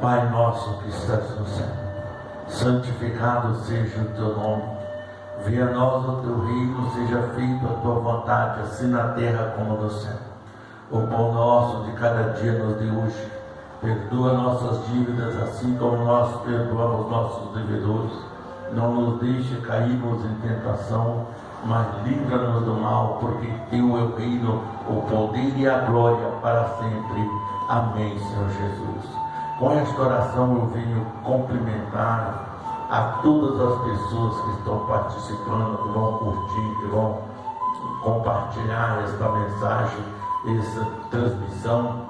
Pai nosso que estás no céu, santificado seja o teu nome. Venha a nós o teu reino, seja feita a tua vontade, assim na terra como no céu. O pão nosso de cada dia nos dê hoje. Perdoa nossas dívidas, assim como nós perdoamos nossos devedores. Não nos deixe cairmos em tentação, mas livra-nos do mal, porque teu é o reino, o poder e a glória para sempre. Amém, Senhor Jesus. Com esta oração eu venho cumprimentar a todas as pessoas que estão participando, que vão curtir, que vão compartilhar esta mensagem, essa transmissão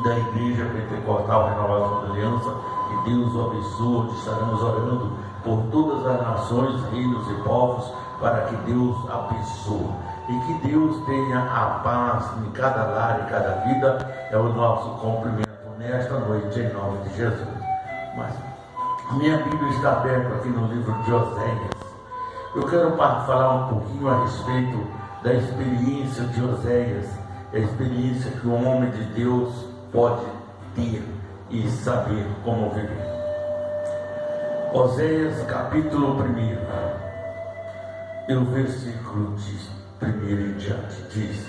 da Igreja Pentecostal Renovação da Aliança. Que Deus o abençoe. Estaremos orando por todas as nações, reinos e povos, para que Deus abençoe e que Deus tenha a paz em cada lar e cada vida. É o nosso cumprimento nesta noite, em nome de Jesus. Mas minha Bíblia está aberta aqui no livro de Oséias. Eu quero falar um pouquinho a respeito da experiência de Oséias, a experiência que um homem de Deus pode ter e saber como viver. Oséias capítulo 1, e o versículo 1 em diante diz: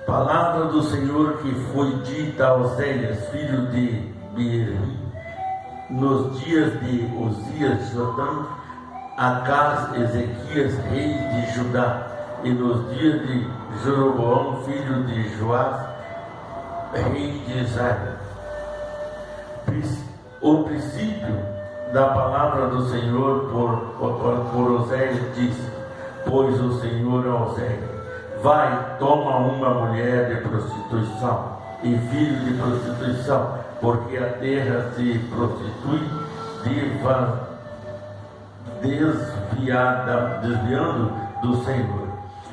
palavra do Senhor que foi dita a Oséias, filho de Beeri, nos dias de Uzias, Jotão, Acás, Ezequias, rei de Judá, e nos dias de Jeroboão, filho de Joás, rei de Israel. O princípio da palavra do Senhor por Oséias disse: pois o Senhor a Oséias: vai, toma uma mulher de prostituição e filho de prostituição, porque a terra se prostitui, desviando do Senhor.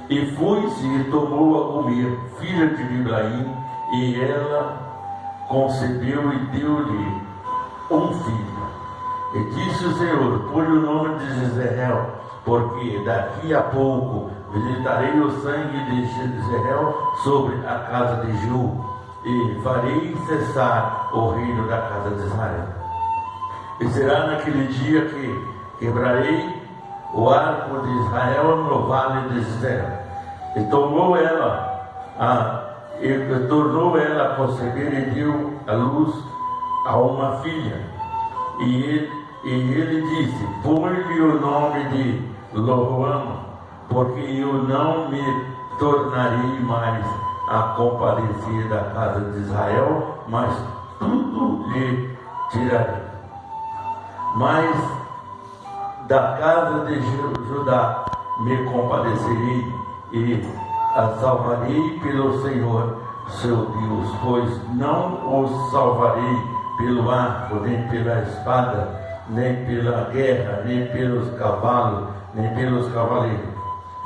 E foi-se e tomou a Gomer, filha de Diblaim, e ela concebeu e deu-lhe um filho. E disse o Senhor: põe o nome de Jezreel, porque daqui a pouco visitarei o sangue de Jezreel sobre a casa de Jeú, e farei cessar o reino da casa de Israel. E será naquele dia que quebrarei o arco de Israel no vale de Jezreel. E tornou ela a conceber e deu à luz a uma filha. E ele disse: põe-lhe o nome de Loruama, porque eu não me tornarei mais a compadecer da casa de Israel, mas tudo lhe tirarei. Mas da casa de Judá me compadecerei e a salvarei pelo Senhor seu Deus, pois não os salvarei pelo arco, nem pela espada, nem pela guerra, nem pelos cavalos, nem pelos cavaleiros.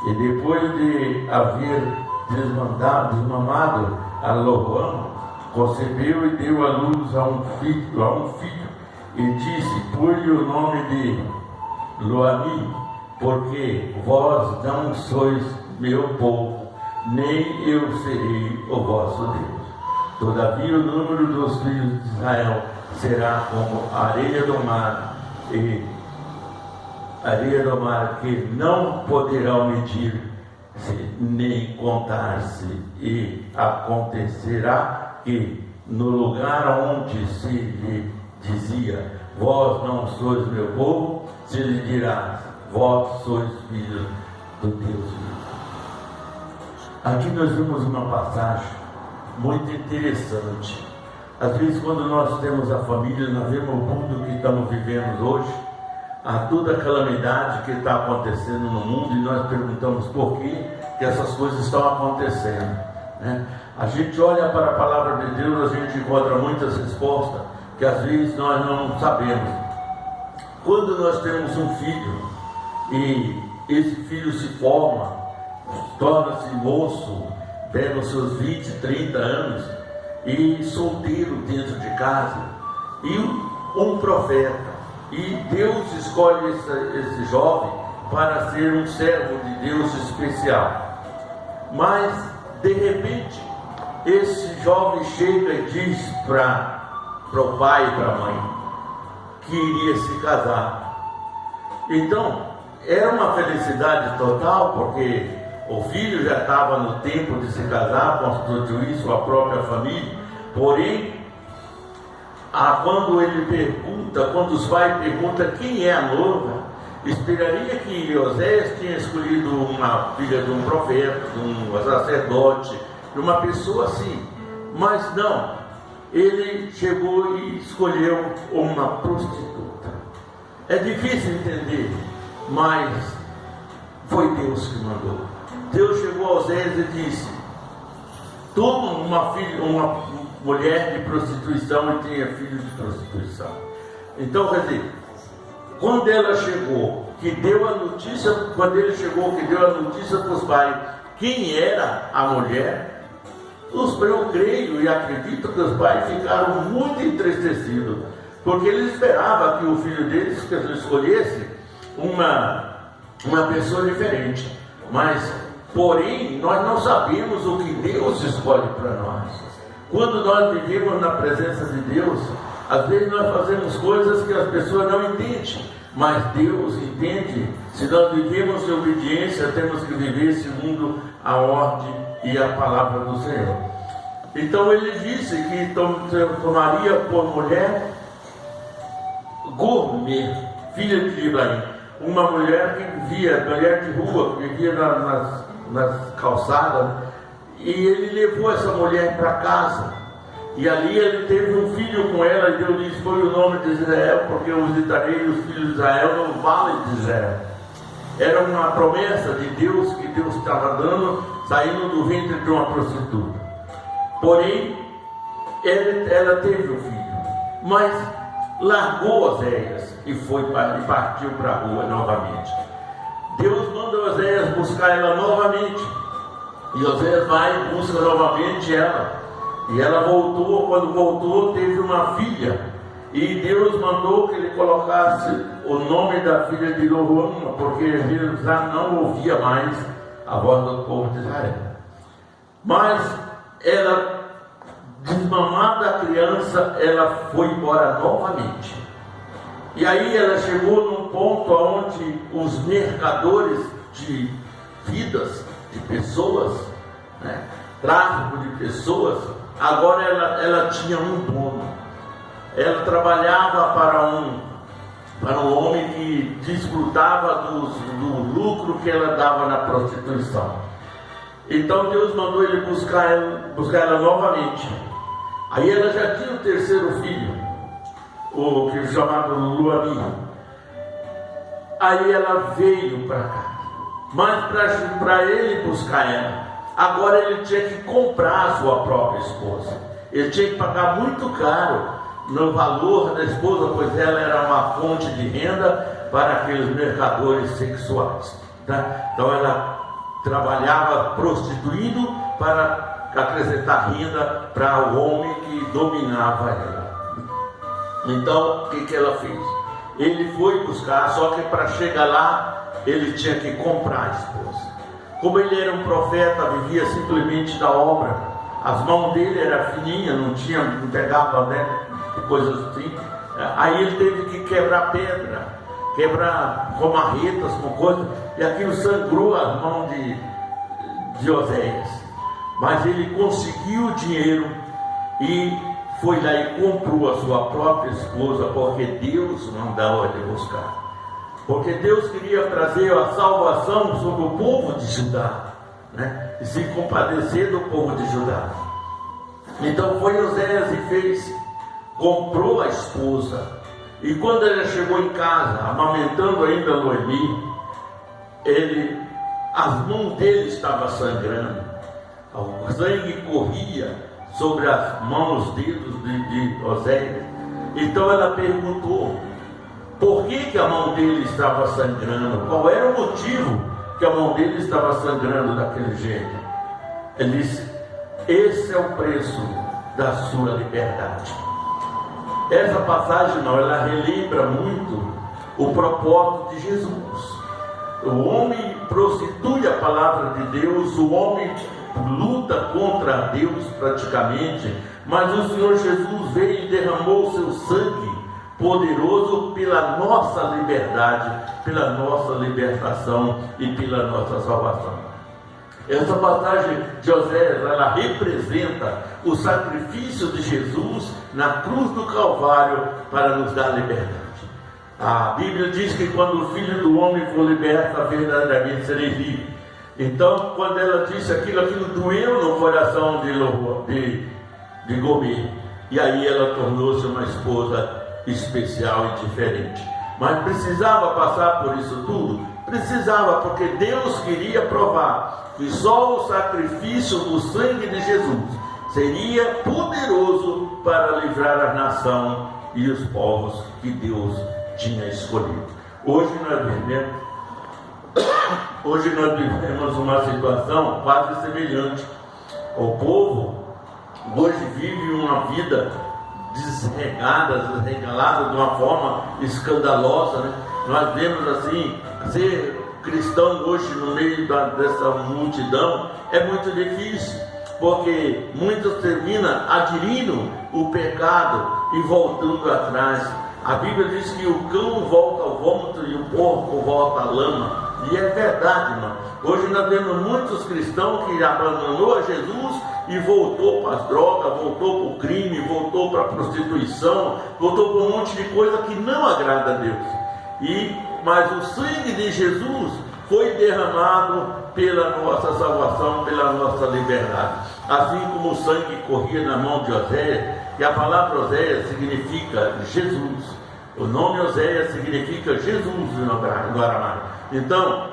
E depois de haver desmamado a Loruama, concebeu e deu à luz a um filho, e disse: põe o nome de Loami, porque vós não sois meu povo, nem eu serei o vosso Deus. Todavia o número dos filhos de Israel será como a areia do mar, e areia do mar que não poderão medir-se nem contar-se. E acontecerá que no lugar onde se lhe dizia: vós não sois meu povo, se lhe dirá: vós sois filhos do Deus vivo. Aqui nós vemos uma passagem muito interessante. Às vezes, quando nós temos a família, nós vemos o mundo que estamos vivendo hoje, a toda a calamidade que está acontecendo no mundo, e nós perguntamos por que essas coisas estão acontecendo, né? A gente olha para a palavra de Deus, a gente encontra muitas respostas que às vezes nós não sabemos. Quando nós temos um filho e esse filho se forma, torna-se moço, pega os seus 20, 30 anos e solteiro dentro de casa, e um profeta, e Deus escolhe esse jovem para ser um servo de Deus especial. Mas de repente esse jovem chega e diz para para o pai e para a mãe que iria se casar. Então, era uma felicidade total, porque o filho já estava no tempo de se casar, constituir sua própria família. Porém, quando os pais perguntam quem é a noiva, esperaria que Oséias tinha escolhido uma filha de um profeta, de um sacerdote, de uma pessoa assim. Mas não, ele chegou e escolheu uma prostituta. É difícil entender, mas foi Deus que mandou. Deus chegou a Oséias e disse: toma uma mulher de prostituição e tenha filho de prostituição. Então, quer dizer, quando ele chegou, que deu a notícia para os pais quem era a mulher, eu creio e acredito que os pais ficaram muito entristecidos, porque eles esperavam que o filho deles escolhesse uma pessoa diferente. Mas, porém, nós não sabemos o que Deus escolhe para nós. Quando nós vivemos na presença de Deus, às vezes nós fazemos coisas que as pessoas não entendem, mas Deus entende. Se nós vivemos em obediência, temos que viver segundo a ordem e a palavra do Senhor. Então ele disse que tomaria por mulher Gomer, filha de Ibrahim, uma mulher que vivia, mulher de rua, que vivia nas calçadas, e ele levou essa mulher para casa, e ali ele teve um filho com ela, e Deus lhe foi o nome de Israel, porque eu visitarei os filhos de Israel no vale de Israel. Era uma promessa de Deus, que Deus estava dando, saindo do ventre de uma prostituta. Porém, ela teve um filho, mas largou Oséias e partiu para a rua novamente. Deus manda Oséias buscar ela novamente, e Oséias vai e busca novamente ela, e ela voltou. Quando voltou, teve uma filha, e Deus mandou que ele colocasse o nome da filha de Loruama, porque ele já não ouvia mais a voz do povo de Israel. Mas ela, desmamada a criança, ela foi embora novamente. E aí ela chegou num ponto onde os mercadores de vidas, de pessoas, tráfico de pessoas, agora ela tinha um dono. Ela trabalhava para um homem que desfrutava do lucro que ela dava na prostituição. Então Deus mandou ele buscar ela novamente. Aí ela já tinha o terceiro filho, o que é chamado Loami. Aí ela veio para cá, mas para ele buscar ela, agora ele tinha que comprar a sua própria esposa. Ele tinha que pagar muito caro no valor da esposa, pois ela era uma fonte de renda para aqueles mercadores sexuais, tá? Então ela trabalhava prostituindo para acrescentar renda para o homem que dominava ela. Então o que ela fez? Ele foi buscar, só que para chegar lá ele tinha que comprar a esposa. Como ele era um profeta, vivia simplesmente da obra, as mãos dele eram fininhas, não pegava, coisas assim. Aí ele teve que quebrar pedra, quebrar com marretas, com coisas, e aquilo sangrou as mãos de Oséias. Mas ele conseguiu o dinheiro e foi lá e comprou a sua própria esposa, porque Deus mandou ele buscar. Porque Deus queria trazer a salvação sobre o povo de Judá, e se compadecer do povo de Judá. Então foi Oséias e fez, comprou a esposa. E quando ela chegou em casa, amamentando ainda Noemi, as mãos dele estavam sangrando, o sangue corria sobre as mãos, dedos de Oséias. Então ela perguntou por que a mão dele estava sangrando, qual era o motivo que a mão dele estava sangrando daquele jeito. Ele disse: esse é o preço da sua liberdade. Essa passagem ela relembra muito o propósito de Jesus. O homem prostitui a palavra de Deus, o homem luta contra Deus praticamente, mas o Senhor Jesus veio e derramou o seu sangue poderoso pela nossa liberdade, pela nossa libertação e pela nossa salvação. Essa passagem de Oséias, ela representa o sacrifício de Jesus na cruz do Calvário para nos dar liberdade. A Bíblia diz que quando o Filho do Homem for liberto, verdadeiramente serei livre. Então, quando ela disse aquilo doeu no coração de Gomer. E aí ela tornou-se uma esposa especial e diferente. Mas precisava passar por isso tudo? Precisava, porque Deus queria provar que só o sacrifício do sangue de Jesus seria poderoso para livrar a nação e os povos que Deus tinha escolhido. Hoje nós vivemos uma situação quase semelhante. O povo hoje vive uma vida desregalada de uma forma escandalosa, né? Nós vemos assim, ser cristão hoje no meio dessa multidão é muito difícil, porque muitos terminam aderindo o pecado e voltando atrás. A Bíblia diz que o cão volta ao vômito e o porco volta à lama. E é verdade, irmão. Hoje nós vemos muitos cristãos que abandonou a Jesus e voltou para as drogas, voltou para o crime, voltou para a prostituição, voltou para um monte de coisa que não agrada a Deus. Mas o sangue de Jesus foi derramado pela nossa salvação, pela nossa liberdade. Assim como o sangue corria na mão de Oséias, e a palavra Oséias significa Jesus. O nome Oséias significa Jesus no aramaico. Então,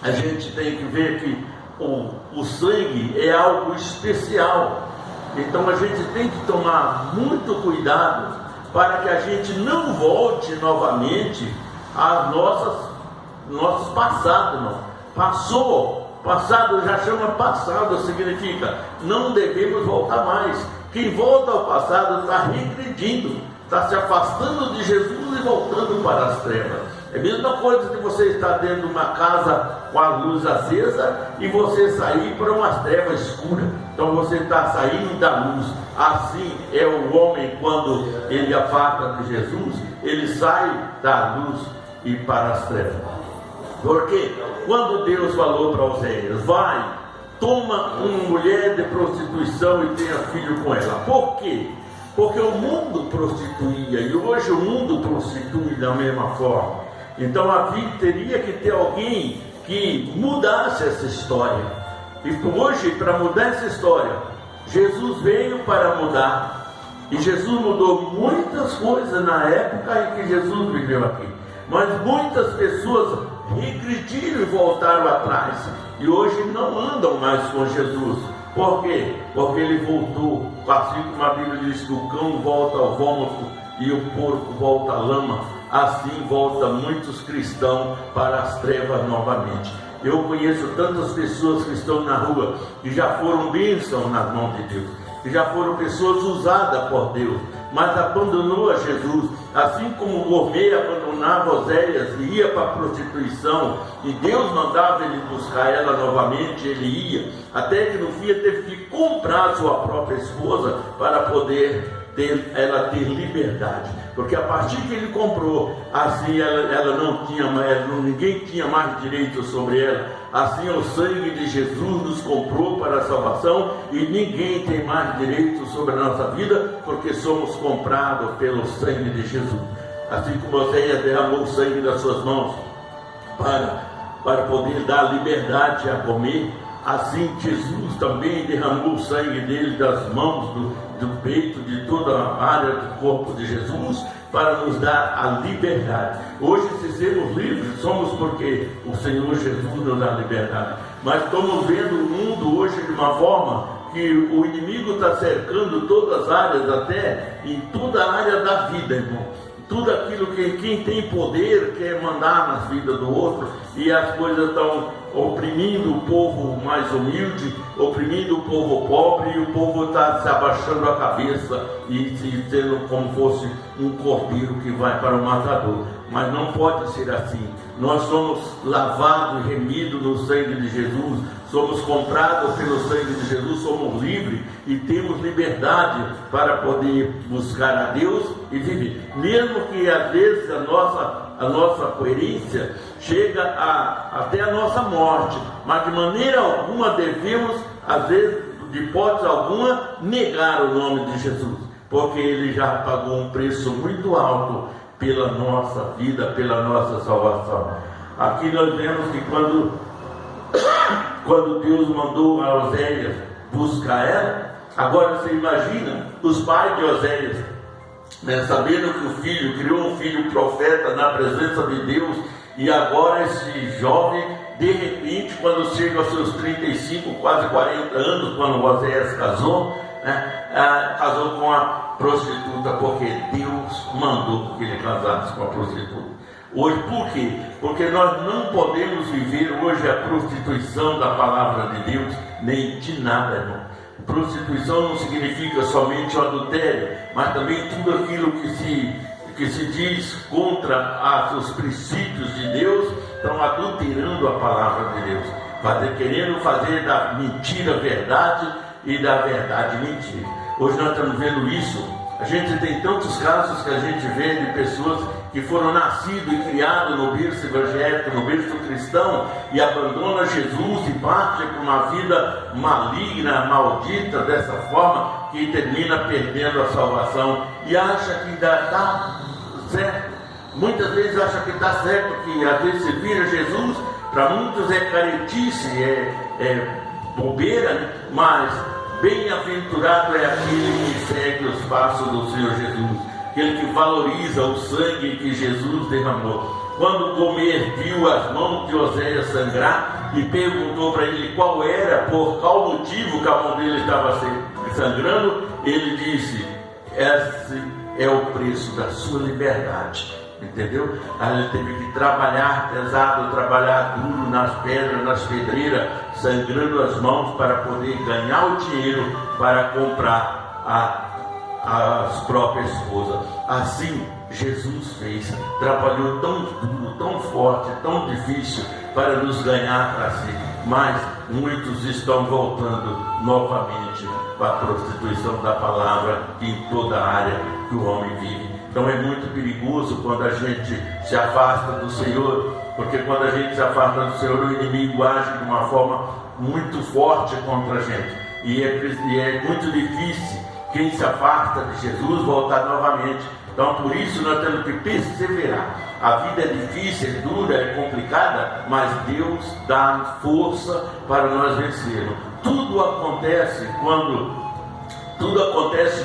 a gente tem que ver que o sangue é algo especial. Então, a gente tem que tomar muito cuidado para que a gente não volte novamente às nossos passados, não. Passado já chama passado, significa não devemos voltar mais. Quem volta ao passado está regredindo, está se afastando de Jesus e voltando para as trevas. É a mesma coisa que você estar dentro de uma casa com a luz acesa e você sair para umas trevas escuras. Então você está saindo da luz. Assim é o homem quando ele afasta de Jesus, ele sai da luz e para as trevas. Porque quando Deus falou para Oséias, vai, toma uma mulher de prostituição e tenha filho com ela. Por quê? Porque o mundo prostituía e hoje o mundo prostitui da mesma forma. Então teria que ter alguém que mudasse essa história. E hoje, para mudar essa história, Jesus veio para mudar. E Jesus mudou muitas coisas na época em que Jesus viveu aqui. Mas muitas pessoas regrediram e voltaram atrás. E hoje não andam mais com Jesus. Por quê? Porque ele voltou. Assim como a Bíblia diz que o cão volta ao vômito e o porco volta à lama, assim volta muitos cristãos para as trevas novamente. Eu conheço tantas pessoas que estão na rua, que já foram bênção nas mãos de Deus, que já foram pessoas usadas por Deus, mas abandonou a Jesus, assim como o Gomer abandonava Oséias e ia para a prostituição, e Deus mandava ele buscar ela novamente, ele ia, até que no fim ele teve que comprar a sua própria esposa para poder ela ter liberdade, porque a partir que ele comprou, assim ela não tinha mais, ninguém tinha mais direito sobre ela. Assim o sangue de Jesus nos comprou para a salvação e ninguém tem mais direito sobre a nossa vida, porque somos comprados pelo sangue de Jesus. Assim como Oséias derramou o sangue das suas mãos para poder dar liberdade a comer, assim Jesus também derramou o sangue dele das mãos, do peito, de toda a área do corpo de Jesus, para nos dar a liberdade. Hoje, se sermos livres, somos porque o Senhor Jesus nos dá liberdade. Mas estamos vendo o mundo hoje de uma forma que o inimigo está cercando todas as áreas, até em toda a área da vida, irmão. Tudo aquilo que quem tem poder quer mandar nas vidas do outro, e as coisas estão oprimindo o povo mais humilde, oprimindo o povo pobre, e o povo está se abaixando a cabeça e se tendo como fosse um cordeiro que vai para o matador. Mas não pode ser assim. Nós somos lavados e remidos no sangue de Jesus, somos comprados pelo sangue de Jesus, somos livres e temos liberdade para poder buscar a Deus e viver. Mesmo que às vezes a nossa coerência chega até a nossa morte, mas de maneira alguma devemos, às vezes, de hipótese alguma, negar o nome de Jesus, porque Ele já pagou um preço muito alto pela nossa vida, pela nossa salvação. Aqui nós vemos que quando Deus mandou a Oséias buscar ela, agora você imagina os pais de Oséias, sabendo que o filho criou um filho profeta na presença de Deus, e agora esse jovem, de repente, quando chega aos seus 35, quase 40 anos, quando Oséias casou, casou com a prostituta, porque Deus mandou que ele casasse com a prostituta. Hoje, por quê? Porque nós não podemos viver hoje a prostituição da palavra de Deus, nem de nada, irmão. Prostituição não significa somente o adultério, mas também tudo aquilo que se diz contra os princípios de Deus, estão adulterando a palavra de Deus, querendo fazer da mentira verdade e da verdade mentira. Hoje nós estamos vendo isso. A gente tem tantos casos que a gente vê de pessoas que foram nascidos e criados no berço evangélico, no berço cristão, e abandonam Jesus e partem para uma vida maligna, maldita, dessa forma, que termina perdendo a salvação e acha que está certo. Muitas vezes acha que está certo, que às vezes se vira Jesus, para muitos é caretice, é bobeira, né? Mas bem-aventurado é aquele que segue os passos do Senhor Jesus, aquele que valoriza o sangue que Jesus derramou. Quando Gomer viu as mãos de Oséias sangrar e perguntou para ele qual era, por qual motivo que a mão dele estava sangrando, ele disse: esse é o preço da sua liberdade. Entendeu? Aí ele teve que trabalhar pesado, trabalhar duro nas pedras, nas pedreiras, sangrando as mãos para poder ganhar o dinheiro para comprar a própria esposa. Assim Jesus fez, trabalhou tão duro, tão forte, tão difícil para nos ganhar para si, mas muitos estão voltando novamente para a prostituição da palavra em toda a área que o homem vive. Então é muito perigoso quando a gente se afasta do Senhor, porque quando a gente se afasta do Senhor, o inimigo age de uma forma muito forte contra a gente, e é muito difícil quem se afasta de Jesus voltar novamente. Então por isso nós temos que perseverar. A vida é difícil, é dura, é complicada, mas Deus dá força para nós vencermos. Tudo acontece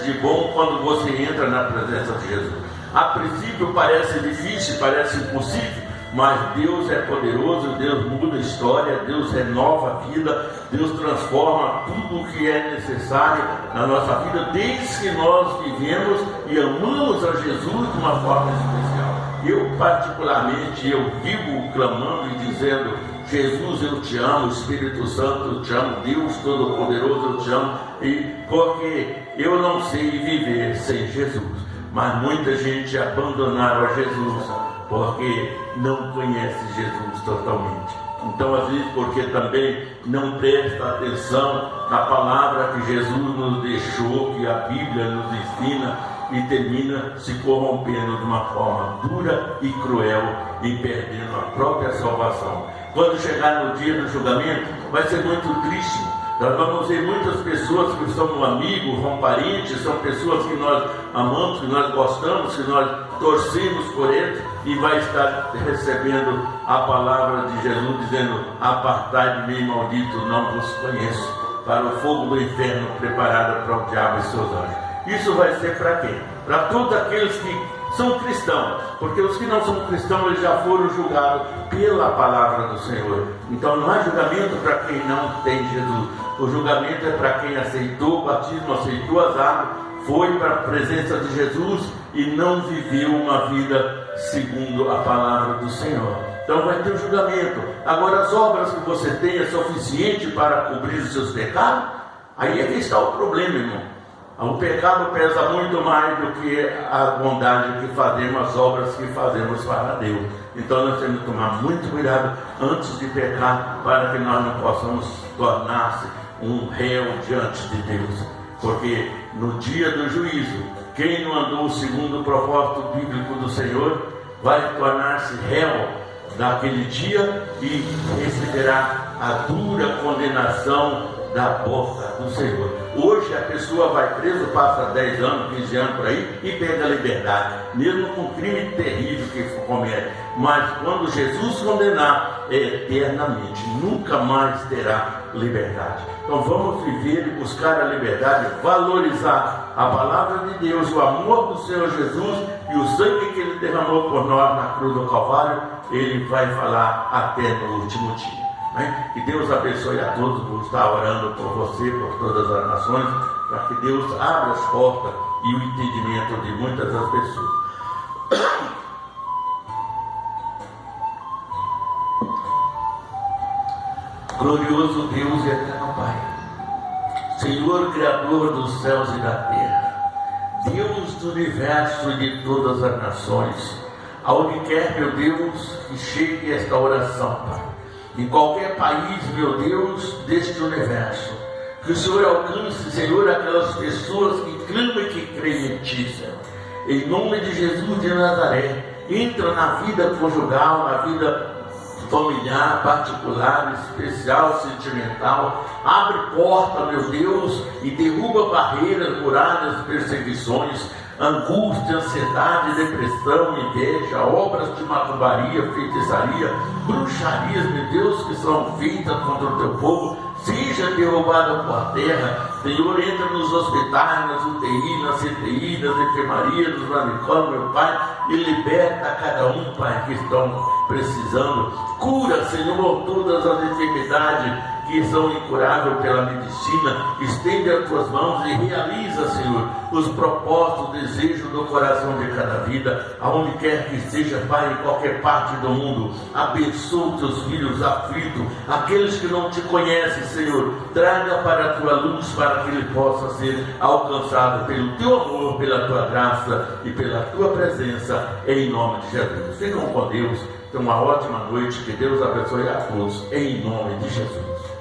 de bom quando você entra na presença de Jesus. A princípio parece difícil, parece impossível, mas Deus é poderoso, Deus muda a história, Deus renova a vida, Deus transforma tudo o que é necessário na nossa vida, desde que nós vivemos e amamos a Jesus de uma forma especial. Eu particularmente, eu vivo clamando e dizendo: Jesus, eu te amo, Espírito Santo, eu te amo, Deus Todo-Poderoso, eu te amo, porque eu não sei viver sem Jesus. Mas muita gente abandonaram a Jesus porque não conhece Jesus totalmente. Então, às vezes, porque também não presta atenção na palavra que Jesus nos deixou, que a Bíblia nos ensina, e termina se corrompendo de uma forma dura e cruel e perdendo a própria salvação. Quando chegar no dia do julgamento, vai ser muito triste. Nós vamos ver muitas pessoas que são amigos, são parentes, são pessoas que nós amamos, que nós gostamos, que nós torcemos por eles, e vai estar recebendo a palavra de Jesus dizendo: apartai de mim, maldito, não vos conheço, para o fogo do inferno preparado para o diabo e seus anjos. Isso vai ser para quem? Para todos aqueles que são cristãos, porque os que não são cristãos, eles já foram julgados pela palavra do Senhor. Então não há julgamento para quem não tem Jesus. O julgamento é para quem aceitou o batismo, aceitou as águas, foi para a presença de Jesus e não viveu uma vida segundo a palavra do Senhor. Então vai ter o julgamento. Agora, as obras que você tem é suficiente para cobrir os seus pecados? Aí é que está o problema, irmão. O pecado pesa muito mais do que a bondade que fazemos, as obras que fazemos para Deus. Então nós temos que tomar muito cuidado antes de pecar, para que nós não possamos tornar-se um réu diante de Deus. Porque no dia do juízo, quem não andou segundo o propósito bíblico do Senhor, vai tornar-se réu daquele dia e receberá a dura condenação da boca do Senhor. Hoje a pessoa vai preso, passa 10 anos, 15 anos por aí e perde a liberdade, mesmo com um crime terrível que comete. Mas quando Jesus condenar, é eternamente, nunca mais terá liberdade. Então vamos viver e buscar a liberdade, valorizar a palavra de Deus, o amor do Senhor Jesus e o sangue que Ele derramou por nós na cruz do Calvário. Ele vai falar até no último dia. Que Deus abençoe a todos. Vou estar orando por você, por todas as nações, para que Deus abra as portas e o entendimento de muitas das pessoas. Glorioso Deus e eterno Pai, Senhor Criador dos céus e da terra, Deus do universo e de todas as nações, aonde quer, meu Deus, que chegue esta oração, Pai, em qualquer país, meu Deus, deste universo, que o Senhor alcance, Senhor, aquelas pessoas que clamam e que creem em Ti, Senhor. Em nome de Jesus de Nazaré, entra na vida conjugal, na vida familiar, particular, especial, sentimental, abre porta, meu Deus, e derruba barreiras, muralhas, perseguições, angústia, ansiedade, depressão, inveja, obras de macumbaria, feitiçaria, bruxarias, meu Deus, que são feitas contra o teu povo, seja derrubada por terra. Senhor, entra nos hospitais, nas UTI, nas CTI, nas enfermarias, nos manicômios, meu Pai, e liberta cada um, Pai, que estão precisando. Cura, Senhor, todas as enfermidades que são incuráveis pela medicina. Estende as tuas mãos e realiza, Senhor, os propósitos, o desejo do coração de cada vida, aonde quer que esteja, Pai, em qualquer parte do mundo. Abençoa os teus filhos aflitos, aqueles que não te conhecem, Senhor, traga para a tua luz, para que ele possa ser alcançado pelo teu amor, pela tua graça e pela tua presença, em nome de Jesus. Ficam com Deus, tenham uma ótima noite, que Deus abençoe a todos, em nome de Jesus.